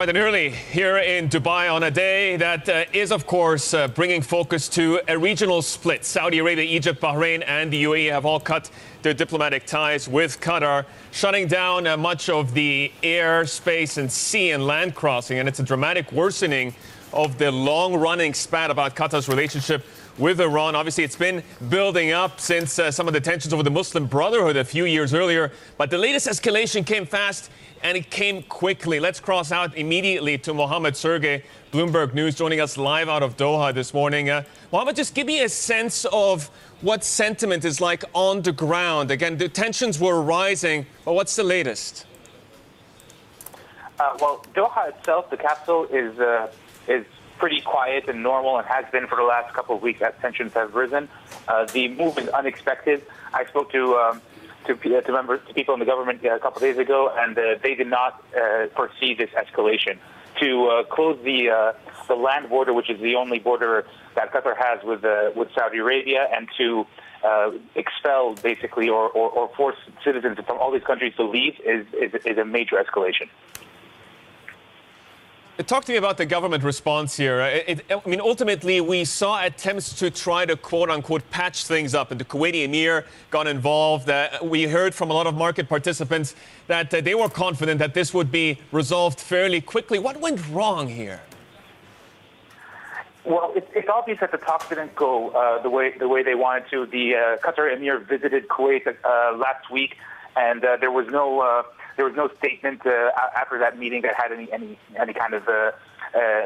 Bright and early here in Dubai on a day that is, of course, bringing focus to a regional split. Saudi Arabia, Egypt, Bahrain and the UAE have all cut their diplomatic ties with Qatar, shutting down much of the air, space and sea and land crossing. And it's a dramatic worsening of the long-running spat about Qatar's relationship with Iran. Obviously, it's been building up since some of the tensions over the Muslim Brotherhood a few years earlier. But the latest escalation came fast and it came quickly. Let's cross out immediately to Mohammed Sergey, Bloomberg News, joining us live out of Doha this morning. Mohammed, just give me a sense of what sentiment is like on the ground. Again, the tensions were rising, but what's the latest? Well, Doha itself, the capital, is pretty quiet and normal and has been for the last couple of weeks as tensions have risen. The move is unexpected. I spoke to people in the government a couple of days ago, and they did not foresee this escalation. To close the land border, which is the only border that Qatar has with Saudi Arabia, and to expel basically or force citizens from all these countries to leave is a major escalation. Talk to me about the government response here. I mean, ultimately, we saw attempts to try to, quote-unquote, patch things up, and the Kuwaiti Emir got involved. We heard from a lot of market participants that they were confident that this would be resolved fairly quickly. What went wrong here? Well, it's obvious that the talks didn't go the way they wanted to. The Qatar Emir visited Kuwait last week, and there was no statement after that meeting that had any kind of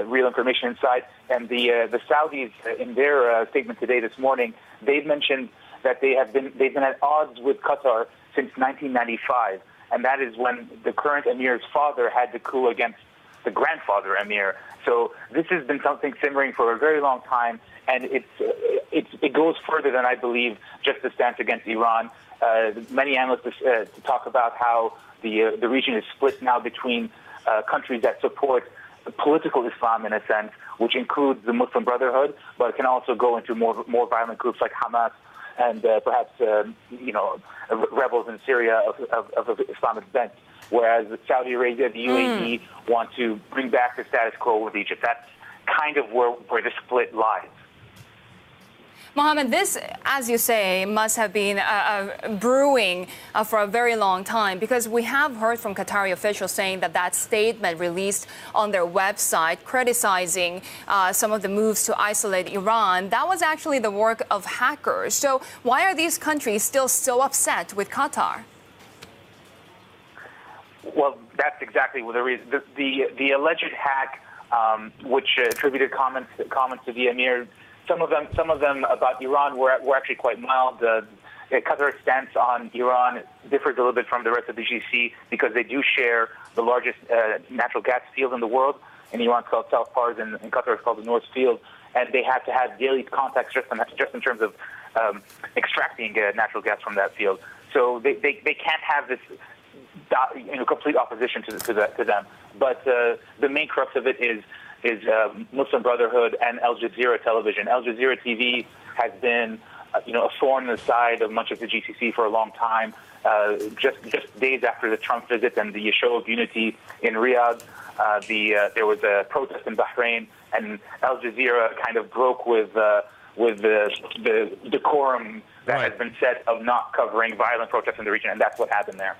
real information inside. And the Saudis, in their statement today this morning, they've mentioned that they've been at odds with Qatar since 1995, and that is when the current emir's father had the coup against the grandfather emir. So this has been something simmering for a very long time, and it goes further than I believe just the stance against Iran. Many analysts talk about how the region is split now between countries that support political Islam in a sense, which includes the Muslim Brotherhood, but can also go into more violent groups like Hamas and perhaps rebels in Syria of Islamic bent. Whereas Saudi Arabia, the UAE want to bring back the status quo with Egypt. That's kind of where the split lies. Mohammed, this, as you say, must have been brewing for a very long time, because we have heard from Qatari officials saying that statement released on their website criticizing some of the moves to isolate Iran, that was actually the work of hackers. So why are these countries still so upset with Qatar? Well, that's exactly what the reason. The alleged hack, which attributed comments to the emir. Some of them about Iran were actually quite mild. Qatar's stance on Iran differs a little bit from the rest of the GCC because they do share the largest natural gas field in the world. In Iran, it's called South Pars, and in Qatar, it's called the North Field. And they have to have daily contacts just in terms of extracting natural gas from that field. So they can't have this complete opposition to them. But the main crux of it is Muslim Brotherhood and Al Jazeera television. Al Jazeera TV has been, a thorn in the side of much of the GCC for a long time. Just days after the Trump visit and the show of unity in Riyadh, there was a protest in Bahrain, and Al Jazeera kind of broke with the decorum that has been set of not covering violent protests in the region, and that's what happened there.